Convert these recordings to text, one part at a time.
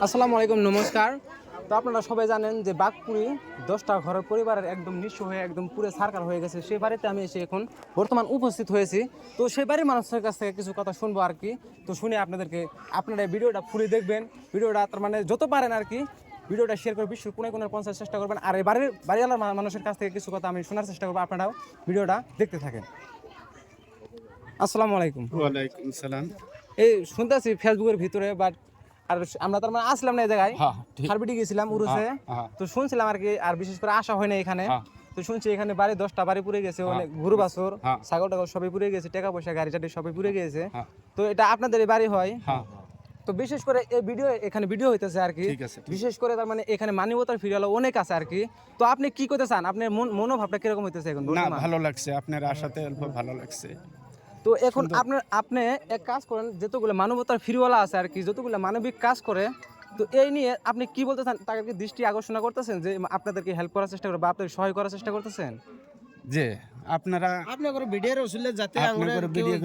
আসসালামু আলাইকুম, নমস্কার। তো আপনারা সবাই জানেন যে বাঘপুরি 10টা ঘরের পরিবারের একদম নিঃস্ব হয়ে একদম পুরো সার্কার হয়ে গেছে। সেই বাড়িতে আমি এসে এখন বর্তমান উপস্থিত হয়েছি। তো সেই বাড়ির মানুষের কাছ থেকে কিছু কথা শুনবো আর কি। তো শুনে আপনারা এই ভিডিওটা ফুলে দেখবেন। ভিডিওটা তার মানে যত পারেন আর কি ভিডিওটা শেয়ার করে বিশ্বের কোণে কোণে পৌঁছার চেষ্টা করবেন। আর এই বাড়িওয়ালার মানুষের কাছ থেকে কিছু কথা আমি শোনার চেষ্টা করবো। আপনারাও ভিডিওটা দেখতে থাকেন। আসসালামু আলাইকুম। ওয়ালাইকুম সালাম। এই শুনতেছি ফেসবুকের ভিতরে বাট আর আমরা তার মানে আসলাম না এই জায়গায়, খারবিটি গেছিলাম উরুসে। তো শুনছিলাম আর কি, আর বিশেষ করে আসা হয় না এখানে। তো শুনছি এখানে বাড়ি 10টা বাড়ি পুড়ে গেছে, অনেক গরু বাছুর ছাগল টাগল সবই পুড়ে গেছে, টাকা পয়সা গাড়ি টাড়ি সবই পুড়ে গেছে। তো এটা আপনাদের এই বাড়ি হয়? তো বিশেষ করে এই এখানে ভিডিও হইতেছে আর কি। বিশেষ করে তার মানে এখানে মানবতার ফিরিয়ালা অনেক আছে আর কি। তো আপনি কি করতে চান? আপনার মনোভাবটা কিরকম হইতেছে এখন? না, ভালো লাগছে, আপনার আশাতে অল্প ভালো লাগছে। তো এখন আপনি এক কাজ করেন, যতগুলো মানবতার ফিরিওয়ালা আছে আর কি, যতগুলো মানবিক কাজ করে, তো এই নিয়ে আপনি কি বলতে চান? তাকে দৃষ্টি আকর্ষণ করতেছেন যে আপনাদেরকে হেল্প করার চেষ্টা করে বা আপনাদের সহায় করার চেষ্টা করতেছেন? যে আপনারা আপনাদের ভিডিওর ওসিলে যাতে আমরা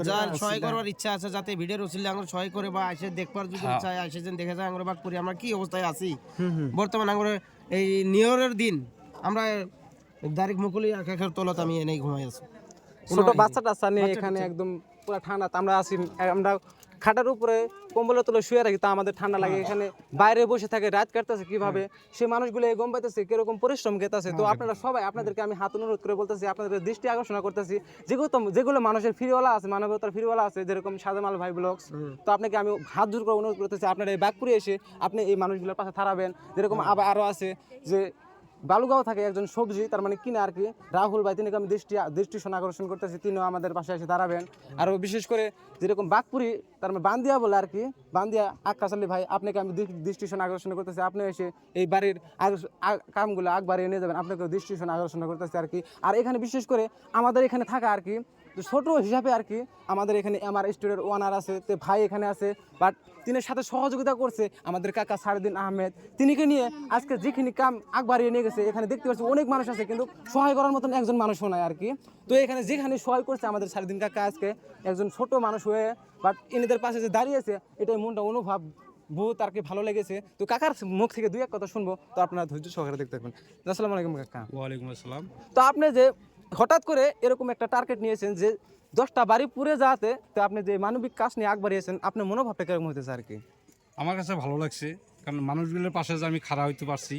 যার সহায় করার ইচ্ছা আছে, যাতে ভিডিওর ওসিলে আমরা সহায় করে বা এসে দেখবার যদি চাই, এসে যেন দেখে যায় আমরা বাঘপুরি আমরা কি অবস্থায় আছি বর্তমানে। আমরা এই নিয়রের দিন আমরা ডাইরেক্ট মুকুলি আকাশের তলত আমি এনেই ঘুমাই আছি। ছোট বাচ্চা টাচ্চা নিয়ে এখানে একদম পুরো ঠান্ডা। আমরা আছি, আমরা খাটের উপরে কম্বলের তলে শুয়ে রাখি, তা আমাদের ঠান্ডা লাগে। এখানে বাইরে বসে থাকে, রাত কাটতেছে কিভাবে, সে মানুষগুলো গম পাইতেছে কিরকম পরিশ্রম গেতেছে। তো আপনারা সবাই, আপনাদেরকে আমি হাত অনুরোধ করে বলতেছি, আপনাদের দৃষ্টি আকর্ষণ করতেছি, যেগুলো মানুষের ফিরিওয়ালা আছে, মানবতার ফিরিওয়ালা আছে, যেরকম সাজামাল ভাই ব্লগস। তো আপনাকে আমি হাত জোর করে অনুরোধ করতেছি, আপনারা এই বাঘপুরে এসে আপনি এই মানুষগুলোর পাশে দাঁড়াবেন। যেরকম আবার আরও আছে যে বালুগাঁও থাকে একজন সবজি তার মানে কিনে আর কি, রাহুল ভাই, তিনি আমি দৃষ্টি আকর্ষণ করতেছি, তিনিও আমাদের পাশে এসে দাঁড়াবেন। আর বিশেষ করে যেরকম বাঘপুরি তার মানে বান্দিয়া বলে আর কি, বান্দিয়া আকাশ আলী ভাই, আপনাকে আমি দৃষ্টি আকর্ষণ করতেছি, আপনি এসে এই বাড়ির কামগুলো আগ বাড়িয়ে নিয়ে যাবেন, আপনাকে দৃষ্টি আকর্ষণ করতেছি আর কি। আর এখানে বিশেষ করে আমাদের এখানে থাকা আর কি ছোট হিসাবে আর কি, আমাদের এখানে আমার স্টুডিওর ওনার আছে, তো ভাই এখানে আছে, বাট তিনি সাথে সহযোগিতা করছে আমাদের কাকা সারদিন আহমেদ, তিনিকে নিয়ে আজকে যেখানে কাম আগ বাড়িয়ে নিয়ে গেছে। এখানে দেখতে পাচ্ছি অনেক মানুষ আছে, কিন্তু সহায় করার মতন একজন মানুষও নাই আর কি। তো এখানে যেখানে সহায় করছে আমাদের সারদিন কাকা, আজকে একজন ছোট মানুষ হয়ে বাট ইনিদের পাশে যে দাঁড়িয়েছে, এটাই মনটা অনুভব বহুত আর কি ভালো লেগেছে। তো কাকার মুখ থেকে দুই এক কথা শুনবো, তো আপনারা ধৈর্য সহকারে দেখতে থাকবেন। আসসালামু আলাইকুম কাকা। ওয়ালাইকুম আসসালাম। তো আপনি যে হঠাৎ করে এরকম একটা টার্গেট নিয়েছেন যে 10টা বাড়ি পুড়ে যাতে, তো আপনি যে মানবিক কাজ নিয়ে আগবাড়িয়েছেন, আপনার মনোভাবটা কেরকম হতেছে আর কি? আমার কাছে ভালো লাগছে, কারণ মানুষগুলোর পাশে যে আমি খাড়া হইতে পারছি,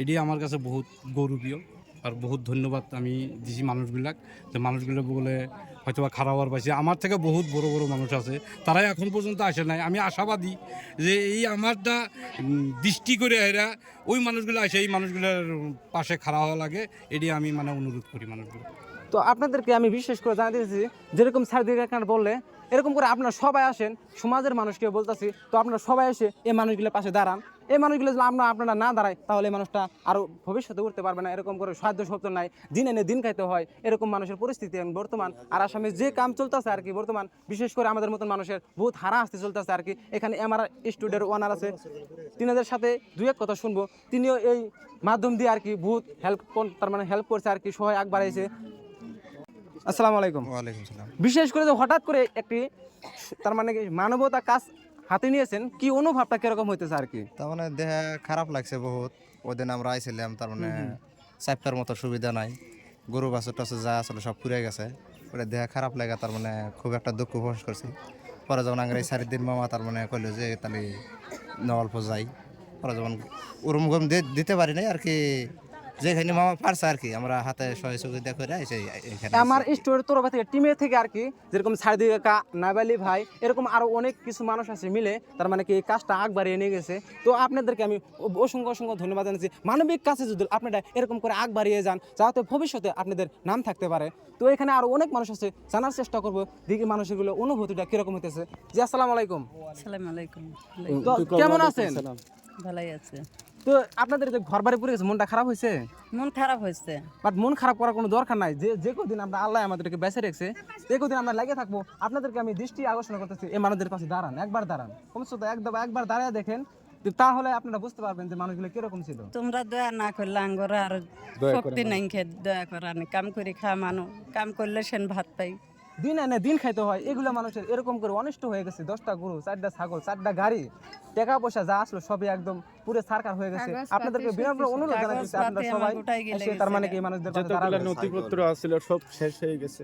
এটি আমার কাছে বহুত গৌরবীয়। আর বহুত ধন্যবাদ আমি দিছি মানুষগুলাক, যে মানুষগুলো বলে হয়তো বা খারাপ হওয়ার পাইছে। আমার থেকে বহুত বড় বড় মানুষ আছে, তারাই এখন পর্যন্ত আসে নাই। আমি আশাবাদী যে এই আমারটা দৃষ্টি করে এরা ওই মানুষগুলো আসে, এই মানুষগুলোর পাশে খাড়া হওয়া লাগে, এটি আমি মানে অনুরোধ করি মানুষগুলো। তো আপনাদেরকে আমি বিশেষ করে জানিয়ে দিয়েছি, যেরকম সারদিন কাকা বললে এরকম করে আপনারা সবাই আসেন, সমাজের মানুষকে বলতেছি, তো আপনারা সবাই এসে এই মানুষগুলোর পাশে দাঁড়ান। এই মানুষগুলো যদি আপনারা না দাঁড়ায়, তাহলে এই মানুষটা আরও ভবিষ্যতে উঠতে পারবে না। এরকম করে সাধ্য সত্য নাই, দিন এনে দিন খাইতে হয়, এরকম মানুষের পরিস্থিতি বর্তমান। আর আসামে যে কাম চলতেছে আর কি বর্তমান, বিশেষ করে আমাদের মতন মানুষের বহুত হারা আসতে চলতেছে আর কি। এখানে আমার স্টুডিওর ওনার আছে, তিনাদের সাথে দুই এক কথা শুনবো। তিনিও এই মাধ্যম দিয়ে আর কি বহুত হেল্প করছে আর কি, সহায় আগ বাড়াইছে। আসসালামু আলাইকুম। ওয়ালাইকুম সালাম। বিশেষ করে যে হঠাৎ করে একটি তার মানে কি মানবতা কাজ হাতে নিয়েছেন, কি অনুভবটা কিরকম হইতেছে আর কি? তার মানে দেহে খারাপ লাগছে বহুত। ওদিন আমরা আইছিলাম, তার মানে চাপটার মতো সুবিধা নাই, গরু বাছুর টাছুর যা আসলে সব পুড়ে গেছে। ওটা দেহে খারাপ লাগা, তার মানে খুব একটা দুঃখ প্রকাশ করছি। পরে যখন আগে 4 দিন মামা তার মানে কইল যে তাহলে অল্প যাই, পরে যখন ওরম গরম দিতে পারি নাই আর কি, যেখানে মামা পারছে আর কি, আমরা হাতে সহযোগিতা করে এখানে আমার স্টোরের তরফ থেকে টিমের থেকে আর কি, যেরকম সারদি কাকা, নাইবালি ভাই, এরকম আরো অনেক কিছু মানুষ আছে মিলে তার মানে কি এই কাজটা আগ বাড়িয়ে নিয়ে গেছে। তো আপনাদেরকে আমি অসংখ্য ধন্যবাদ জানাচ্ছি। মানবিক কাজে যদি আপনারা এরকম করে আগ বাড়িয়ে যান, যাতে ভবিষ্যতে আপনাদের নাম থাকতে পারে। তো এখানে আরো অনেক মানুষ আছে, জানার চেষ্টা করবো দেখি মানুষগুলো অনুভূতিটা কিরকম হইতেছে। জি আসসালামু আলাইকুম। আসসালামু আলাইকুম। তো কেমন আছেন? ভালোই আছে। তো আপনাদের যে ঘর বাড়ি পড়ে গেছে, মনটা খারাপ হয়েছে? মন খারাপ হয়েছে, বাট মন খারাপ করার কোনো দরকার নাই। যে কদিন আমরা আল্লাহ আমাদেরকে বেঁচে রেখেছে, যে কদিন আমরা লাগিয়ে থাকবো, আপনাদেরকে আমি দৃষ্টি আকর্ষণ করতেছি, এই মানুষদের পাশে দাঁড়ান, একবার দাঁড়ান, কমসে কম একবার দাঁড়ায় দেখেন, তাহলে আপনারা বুঝতে পারবেন যে মানুষগুলো কিরকম ছিল। তোমরা দয়া না করলে আঙ্গর আর শক্তি নাই, খেয়ে দয়া করা কাম করে খা মানু, কাম করলে সেন ভাত পাই। দিন এনে দিন খাইতে হয়, এগুলো মানুষের এরকম করে অনিষ্ট হয়ে গেছে। 10টা গরু, 4টা ছাগল, 4টা গাড়ি, টাকা পয়সা যা আসলো সবই একদম পুরো সারকার হয়ে গেছে। আপনাদেরকে বিনম্র অনুরোধ জানাচ্ছি আপনারা সবাই এসে তার মানে কি এই মানুষদের পাশে দাঁড়াবেন। নথিপত্র আছিল সব শেষ হয়ে গেছে।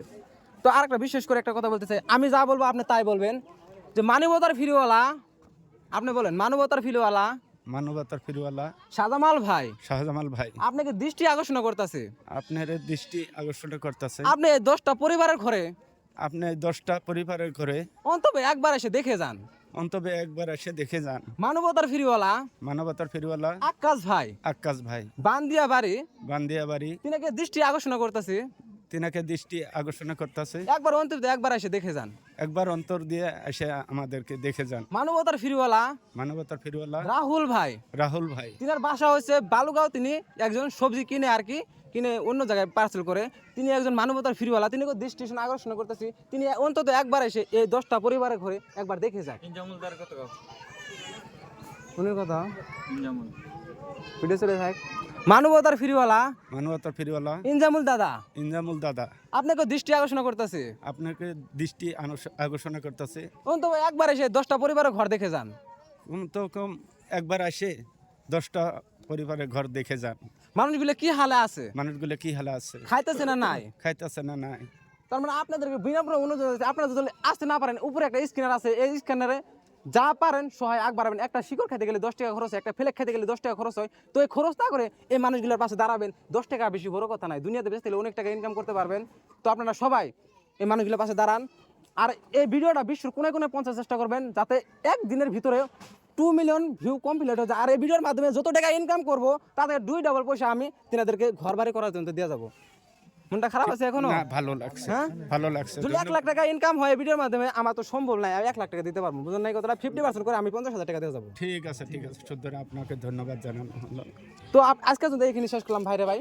তো আরেকটা বিশেষ করে একটা কথা বলতে চাই, আমি যা বলবো আপনি তাই বলবেন, যে মানবতার ফিরিওয়ালা, আপনি বলেন মানবতার ফিরিওয়ালা মানবতার ফিরওয়ালা শাহজামাল ভাই শাহজামাল ভাই আপনাকে দৃষ্টি আকর্ষণ করতেছে। আপনার দৃষ্টি আকর্ষণ করতেছে। আপনি 10টা পরিবারের ঘরে আপনি 10টা পরিবারের ঘরে অন্তত একবার এসে দেখে যান। অন্তত একবার এসে দেখে যান। মানবতার ফিরিওয়ালা মানবতার ফিরওয়ালা আকাশ ভাই আকাশ ভাই বান্দিয়া বাড়ি বান্দিয়া বাড়ি তিনাকে দৃষ্টি আকর্ষণ করতেছে। তিনাকে দৃষ্টি আকর্ষণ করতেছে। একবার অন্তত একবার এসে দেখে যান। একবার অন্তর দিয়ে এসে আমাদেরকে দেখে যান। মানবতার ফিরিওয়ালা মানবতার ফিরওয়ালা রাহুল ভাই রাহুল ভাই তিনার বাসা হচ্ছে বালুগাঁও। তিনি একজন সবজি কিনে আর কি কিনে অন্য জায়গায় পার্সেল করে। তিনি একজন মানবতার ফিরিওয়ালা, তিনি দৃষ্টি আকর্ষণ করতেছি। তিনি অন্তত একবার এসে এই 10টা পরিবারের ঘরে একবার দেখে যায়। উনির কথা ভিডিও চলে থাক। মানবতার ফিরিওয়ালা মানবতার ফিরওয়ালা ইনজামুল দাদা ইনজামুল দাদা আপনাকে দৃষ্টি আকর্ষণ করতেছে। আপনাকে দৃষ্টি আকর্ষণ করতেছে। অন্তত একবার এসে 10টা পরিবারের ঘর দেখে যান। কম তো কম একবার আসে 10টা পরিবারের ঘর দেখে যান। মানুষগুলো কি হালে আছে, মানুষগুলো কি হালে আছে, খাইতেছে না নাই। খাইতেছে না নাই। তার মানে আপনাদেরকে বিনম্র অনুরোধ আছে, আপনারা যদি আসতে না পারেন উপরে একটা স্ক্যানার আছে, এই স্ক্যানারে যা পারেন সহায় আগ বাড়াবেন। একটা শিকড় খেতে গেলে 10 টাকা খরচ হয়, একটা ফ্লেক খেতে গেলে 10 টাকা খরচ হয়। তো এই খরচ না করে এই মানুষগুলোর পাশে দাঁড়াবেন। 10 টাকা বেশি বড় কথা নাই, দুনিয়াতে বেঁচে থাকলে অনেক টাকা ইনকাম করতে পারবেন। তো আপনারা সবাই এই মানুষগুলোর পাশে দাঁড়ান। আর এই ভিডিওটা বিশ্বের কোনায় কোনায় পৌঁছার চেষ্টা করবেন, যাতে একদিনের ভিতরে 2 মিলিয়ন ভিউ কমপ্লিট হয়ে যায়। আর এই ভিডিওর মাধ্যমে যত টাকা ইনকাম করবো তাদের 2 ডাবল পয়সা আমি তিনাদেরকে ঘর বাড়ি করার জন্য দিয়ে যাবো। মনটা খারাপ আছে এখনো? না, ভালো লাগছে, হ্যাঁ ভালো লাগছে। যদি 1 লাখ টাকা ইনকাম হয় ভিডিওর মাধ্যমে, আমার তো সম্ভব নাই, আমি 1 লাখ টাকা দিতে পারবো, বুঝলেন না? কতটা 50% করে আমি 50,000 টাকা দিয়ে যাবো। ঠিক আছে, ঠিক আছে, সুন্দর, আপনাকে ধন্যবাদ জানানো হলো। তো আজকে যদি এখানে শেষ করলাম ভাইরে ভাই।